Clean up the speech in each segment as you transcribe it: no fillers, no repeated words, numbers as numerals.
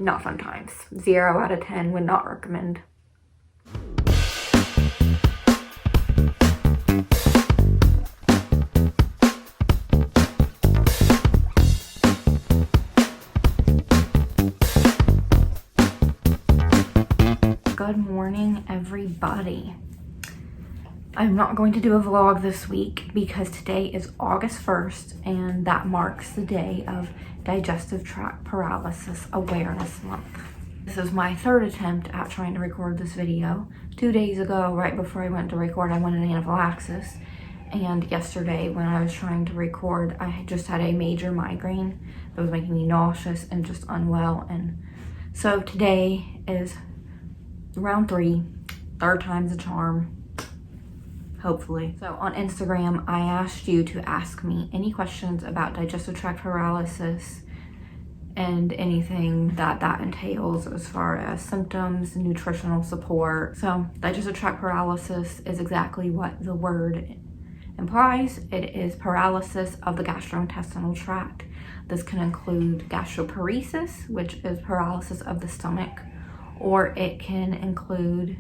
not fun times. 0 out of 10, would not recommend. Good morning, everybody. I'm not going to do a vlog this week because today is August 1st and that marks the day of Digestive Tract Paralysis Awareness Month. This is my third attempt at trying to record this video. 2 days ago, right before I went to record, I went in anaphylaxis. And yesterday when I was trying to record, I just had a major migraine that was making me nauseous and just unwell. And so today is round 3, third time's a charm, hopefully. So on Instagram, I asked you to ask me any questions about digestive tract paralysis and anything that entails as far as symptoms, nutritional support. So digestive tract paralysis is exactly what the word implies. It is paralysis of the gastrointestinal tract. This can include gastroparesis, which is paralysis of the stomach, or it can include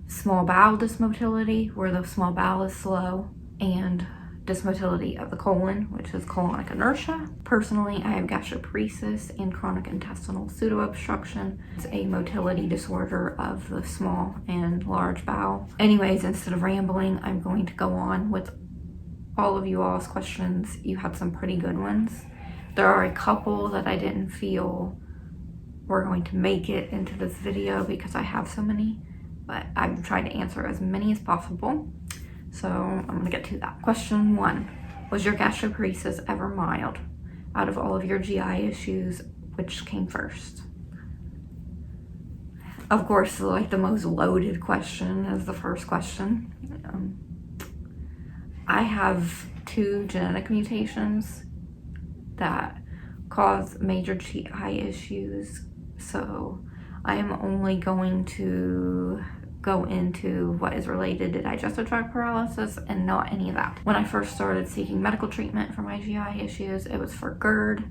small bowel dysmotility, where the small bowel is slow, and dysmotility of the colon, which is colonic inertia. Personally, I have gastroparesis and chronic intestinal pseudoobstruction. It's a motility disorder of the small and large bowel. Anyways, instead of rambling, I'm going to go on with all of you all's questions. You had some pretty good ones. There are a couple that I didn't feel were going to make it into this video because I have so many, but I'm trying to answer as many as possible. So I'm gonna get to that. Question 1, was your gastroparesis ever mild? Out of all of your GI issues, which came first? Of course, like the most loaded question is the first question. I have 2 genetic mutations that cause major GI issues, so I am only going to go into what is related to digestive tract paralysis and not any of that. When I first started seeking medical treatment for my GI issues, it was for GERD.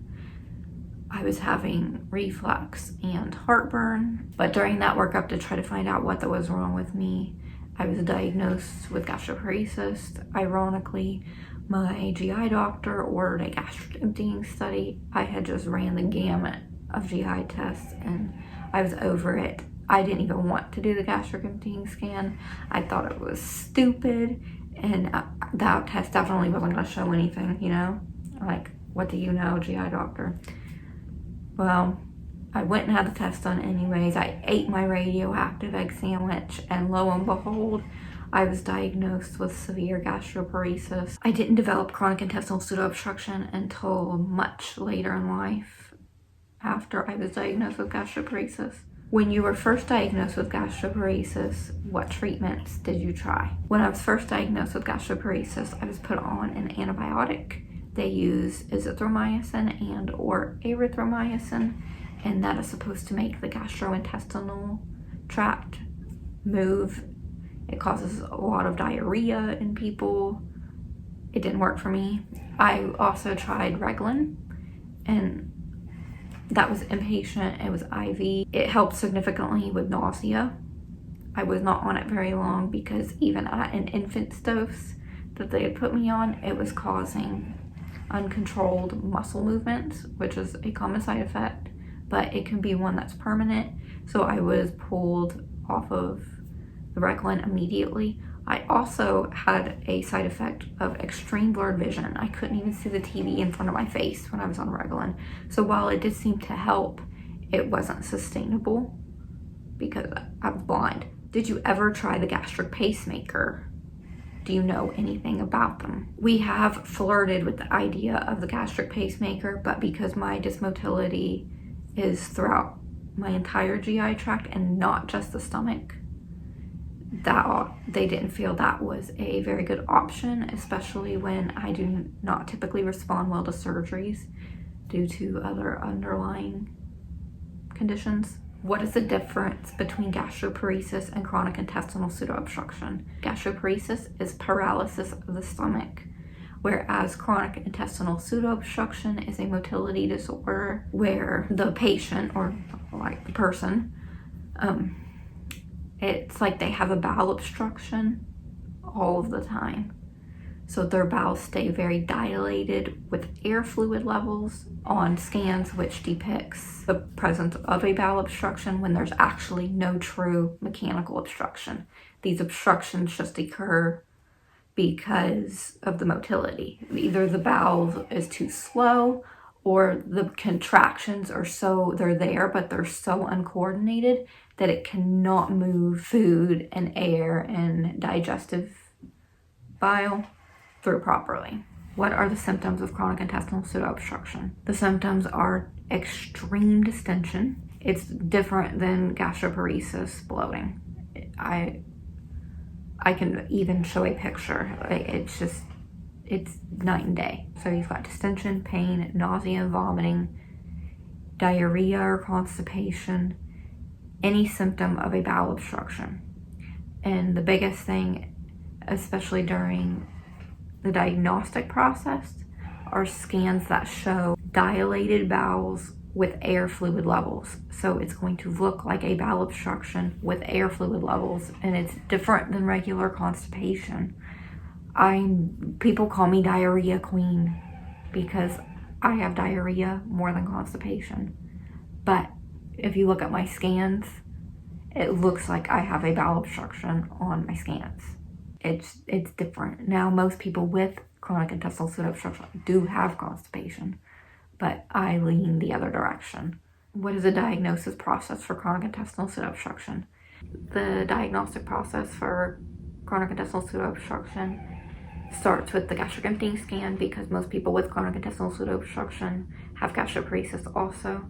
I was having reflux and heartburn, but during that workup to try to find out what was wrong with me, I was diagnosed with gastroparesis. Ironically, my GI doctor ordered a gastric emptying study. I had just ran the gamut of GI tests and I was over it. I didn't even want to do the gastric emptying scan. I thought it was stupid, and that test definitely wasn't going to show anything, you know? Like, what do you know, GI doctor? Well, I went and had the test done anyways. I ate my radioactive egg sandwich, and lo and behold, I was diagnosed with severe gastroparesis. I didn't develop chronic intestinal pseudoobstruction until much later in life, after I was diagnosed with gastroparesis. When you were first diagnosed with gastroparesis, what treatments did you try? When I was first diagnosed with gastroparesis, I was put on an antibiotic. They use azithromycin and or erythromycin, and that is supposed to make the gastrointestinal tract move. It causes a lot of diarrhea in people. It didn't work for me. I also tried Reglan, and that was inpatient. It was IV. It helped significantly with nausea. I was not on it very long because even at an infant's dose that they had put me on, it was causing uncontrolled muscle movements, which is a common side effect, but it can be one that's permanent. So I was pulled off of the Reglan immediately. I also had a side effect of extreme blurred vision. I couldn't even see the TV in front of my face when I was on Reglan. So while it did seem to help, it wasn't sustainable because I was blind. Did you ever try the gastric pacemaker? Do you know anything about them? We have flirted with the idea of the gastric pacemaker, but because my dysmotility is throughout my entire GI tract and not just the stomach, that they didn't feel that was a very good option, especially when I do not typically respond well to surgeries due to other underlying conditions. What is the difference between gastroparesis and chronic intestinal pseudoobstruction? Gastroparesis is paralysis of the stomach, whereas chronic intestinal pseudoobstruction is a motility disorder where the patient, or like the person, it's like they have a bowel obstruction all of the time. So their bowels stay very dilated with air fluid levels on scans, which depicts the presence of a bowel obstruction when there's actually no true mechanical obstruction. These obstructions just occur because of the motility. Either the bowel is too slow, or the contractions are they're there, but they're so uncoordinated that it cannot move food and air and digestive bile through properly. What are the symptoms of chronic intestinal pseudoobstruction? The symptoms are extreme distension. It's different than gastroparesis, bloating. I can even show a picture. It's night and day. So you've got distension, pain, nausea, vomiting, diarrhea or constipation, any symptom of a bowel obstruction. And the biggest thing, especially during the diagnostic process, are scans that show dilated bowels with air fluid levels. So it's going to look like a bowel obstruction with air fluid levels, and it's different than regular constipation. People call me diarrhea queen because I have diarrhea more than constipation. But if you look at my scans, it looks like I have a bowel obstruction on my scans. It's different. Now, most people with chronic intestinal pseudoobstruction do have constipation, but I lean the other direction. What is the diagnosis process for chronic intestinal pseudoobstruction? The diagnostic process for chronic intestinal pseudoobstruction starts with the gastric emptying scan, because most people with chronic intestinal pseudoobstruction have gastroparesis also.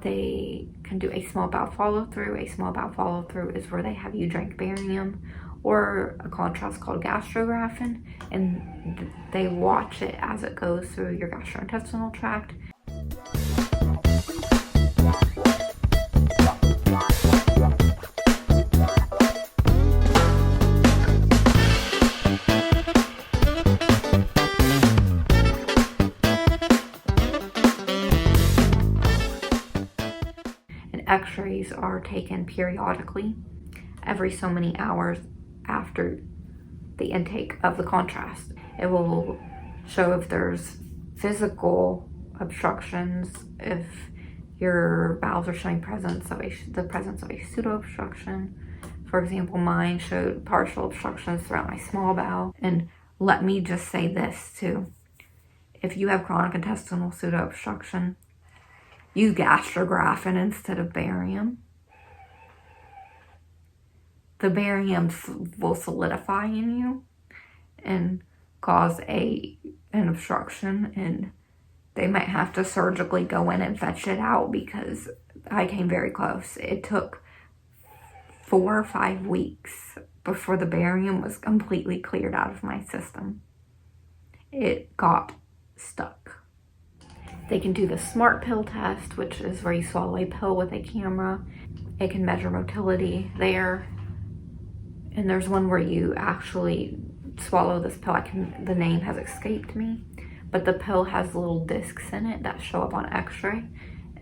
They can do a small bowel follow-through. A small bowel follow-through is where they have you drink barium or a contrast called gastrographin, and they watch it as it goes through your gastrointestinal tract. X-rays are taken periodically every so many hours after the intake of the contrast. It will show if there's physical obstructions, if your bowels are showing the presence of a pseudo-obstruction. For example, mine showed partial obstructions throughout my small bowel. And let me just say this too. If you have chronic intestinal pseudo-obstruction, use gastrographin instead of barium. The barium will solidify in you and cause an obstruction, and they might have to surgically go in and fetch it out, because I came very close. It took 4 or 5 weeks before the barium was completely cleared out of my system. It got stuck. They can do the SMART pill test, which is where you swallow a pill with a camera. It can measure motility there. And there's one where you actually swallow this pill. The name has escaped me, but the pill has little discs in it that show up on x-ray.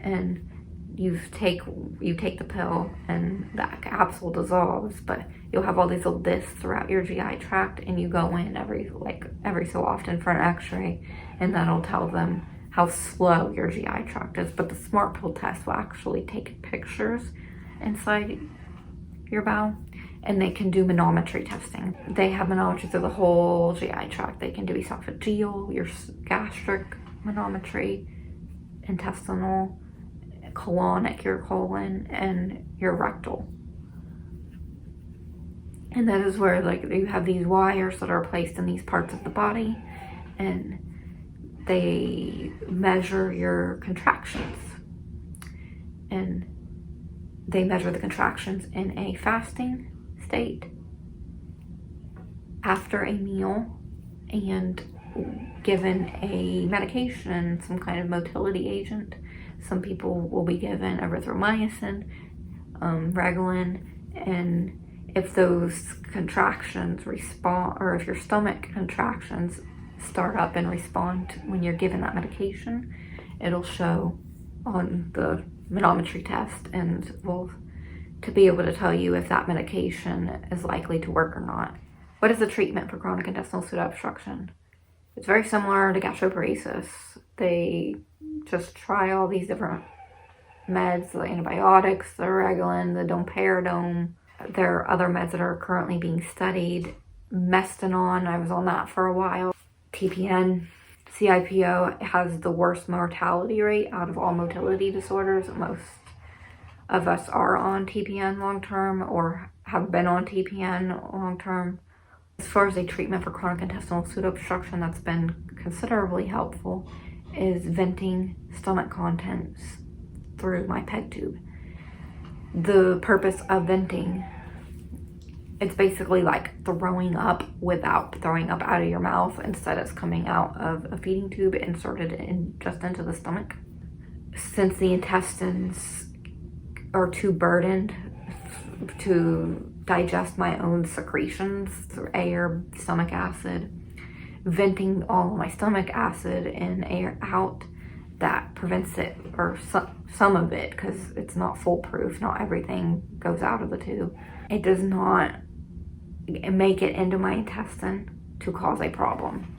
And you take the pill and that capsule dissolves, but you'll have all these little discs throughout your GI tract, and you go in every so often for an x-ray, and that'll tell them how slow your GI tract is. But the SMART pill test will actually take pictures inside your bowel, and they can do manometry testing. They have manometry through the whole GI tract. They can do esophageal, your gastric manometry, intestinal, colonic, your colon, and your rectal. And that is where you have these wires that are placed in these parts of the body, and they measure your contractions, and they measure the contractions in a fasting state, after a meal, and given a medication, some kind of motility agent. Some people will be given erythromycin, Reglan, and if those contractions respond, or if your stomach contractions start up and respond when you're given that medication, it'll show on the manometry test and to be able to tell you if that medication is likely to work or not. What is the treatment for chronic intestinal pseudoobstruction? It's very similar to gastroparesis. They just try all these different meds, the antibiotics, the Reglan, the domperidone. There are other meds that are currently being studied. Mestinon, I was on that for a while. TPN, CIPO has the worst mortality rate out of all motility disorders. Most of us are on TPN long-term or have been on TPN long-term. As far as a treatment for chronic intestinal pseudoobstruction that's been considerably helpful is venting stomach contents through my PEG tube. The purpose of venting, it's basically like throwing up without throwing up out of your mouth. Instead, it's coming out of a feeding tube inserted just into the stomach. Since the intestines are too burdened to digest my own secretions through air, stomach acid, venting all of my stomach acid and air out, that prevents it, or some of it, because it's not foolproof. Not everything goes out of the tube. It does not make it into my intestine to cause a problem.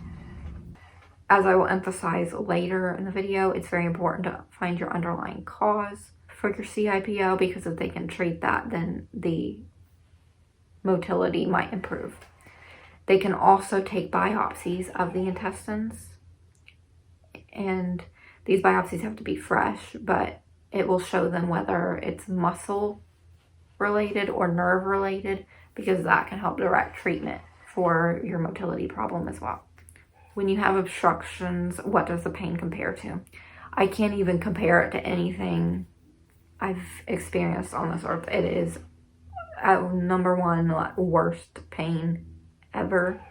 As I will emphasize later in the video, it's very important to find your underlying cause for your CIPO, because if they can treat that, then the motility might improve. They can also take biopsies of the intestines, and these biopsies have to be fresh, but it will show them whether it's muscle related or nerve related, because that can help direct treatment for your motility problem as well. When you have obstructions, what does the pain compare to? I can't even compare it to anything I've experienced on this earth. It is number one worst pain ever.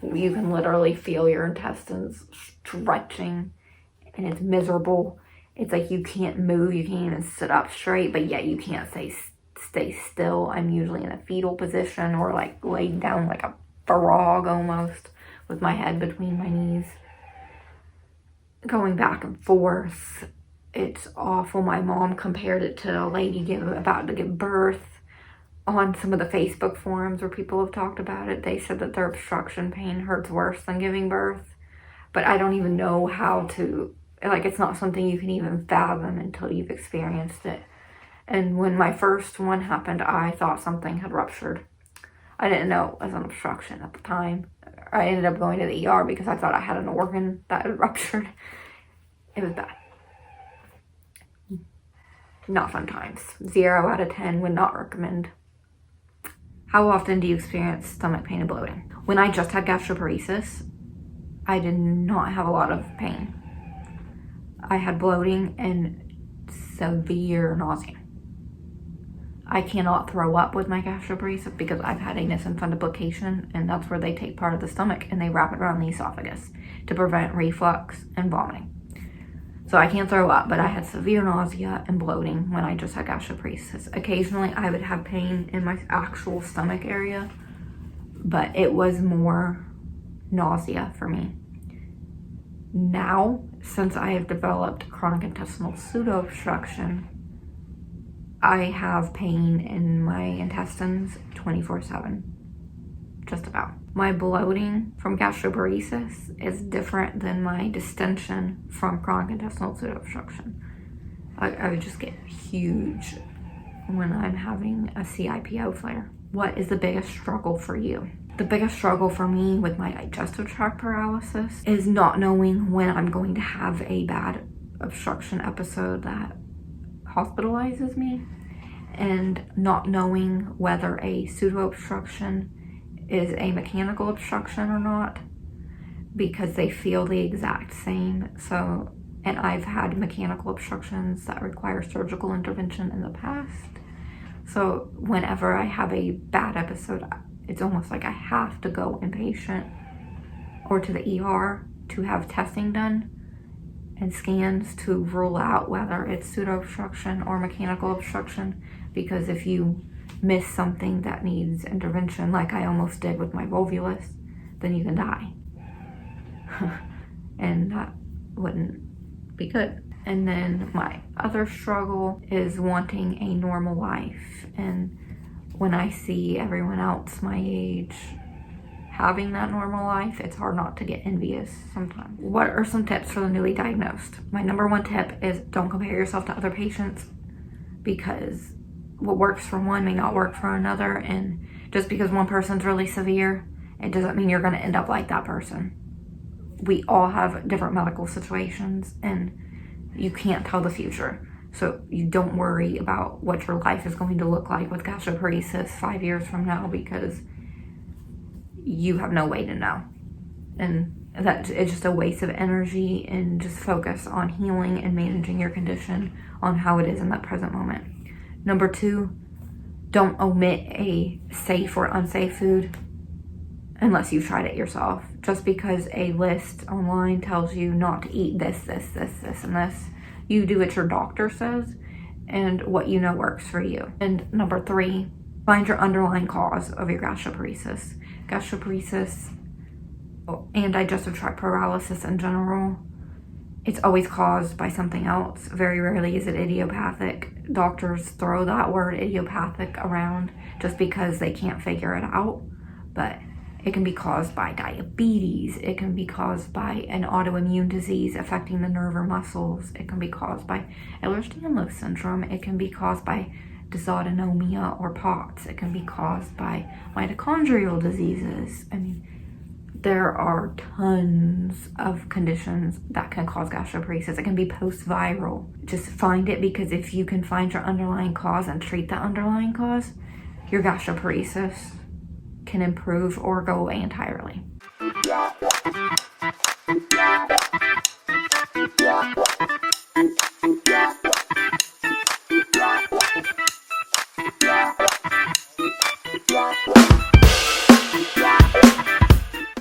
You can literally feel your intestines stretching, and it's miserable. It's like you can't move, you can't even sit up straight, but yet you can't stay still. I'm usually in a fetal position or like laid down like a frog almost, with my head between my knees, going back and forth. It's awful. My mom compared it to a lady about to give birth. On some of the Facebook forums where people have talked about it, they said that their obstruction pain hurts worse than giving birth. But I don't even know how to, like, it's not something you can even fathom until you've experienced it. And when my first one happened, I thought something had ruptured. I didn't know it was an obstruction at the time. I ended up going to the ER because I thought I had an organ that had ruptured. It was bad. Not fun times. 0 out of 10, would not recommend. How often do you experience stomach pain and bloating? When I just had gastroparesis, I did not have a lot of pain. I had bloating and severe nausea. I cannot throw up with my gastroparesis because I've had anus and funduplication, and that's where they take part of the stomach and they wrap it around the esophagus to prevent reflux and vomiting. So I can't throw up, but I had severe nausea and bloating when I just had gastroparesis. Occasionally I would have pain in my actual stomach area, but it was more nausea for me. Now, since I have developed chronic intestinal pseudoobstruction, I have pain in my intestines 24/7, just about. My bloating from gastroparesis is different than my distension from chronic intestinal pseudoobstruction. I would just get huge when I'm having a CIPO flare. What is the biggest struggle for you? The biggest struggle for me with my digestive tract paralysis is not knowing when I'm going to have a bad obstruction episode that hospitalizes me, and not knowing whether a pseudoobstruction is a mechanical obstruction or not, because they feel the exact same. So, and I've had mechanical obstructions that require surgical intervention in the past. So whenever I have a bad episode, it's almost like I have to go inpatient or to the ER to have testing done and scans to rule out whether it's pseudoobstruction or mechanical obstruction, because if you miss something that needs intervention, like I almost did with my volvulus, then you can die. And that wouldn't be good. And then my other struggle is wanting a normal life. And when I see everyone else my age having that normal life, it's hard not to get envious sometimes. What are some tips for the newly diagnosed? My number one tip is don't compare yourself to other patients, because what works for one may not work for another. And just because one person's really severe, it doesn't mean you're going to end up like that person. We all have different medical situations, and you can't tell the future. So you don't worry about what your life is going to look like with gastroparesis 5 years from now, because you have no way to know. And that it's just a waste of energy, and just focus on healing and managing your condition on how it is in that present moment. Number two, don't omit a safe or unsafe food unless you've tried it yourself. Just because a list online tells you not to eat this, and this, you do what your doctor says and what you know works for you. And number three, find your underlying cause of your gastroparesis. Gastroparesis and digestive tract paralysis in general, it's always caused by something else. Very rarely is it idiopathic. Doctors throw that word idiopathic around just because they can't figure it out, but it can be caused by diabetes. It can be caused by an autoimmune disease affecting the nerve or muscles. It can be caused by Ehlers-Danlos syndrome. It can be caused by dysautonomia or POTS. It can be caused by mitochondrial diseases. I mean, there are tons of conditions that can cause gastroparesis. It can be post-viral. Just find it, because if you can find your underlying cause and treat the underlying cause, your gastroparesis can improve or go away entirely.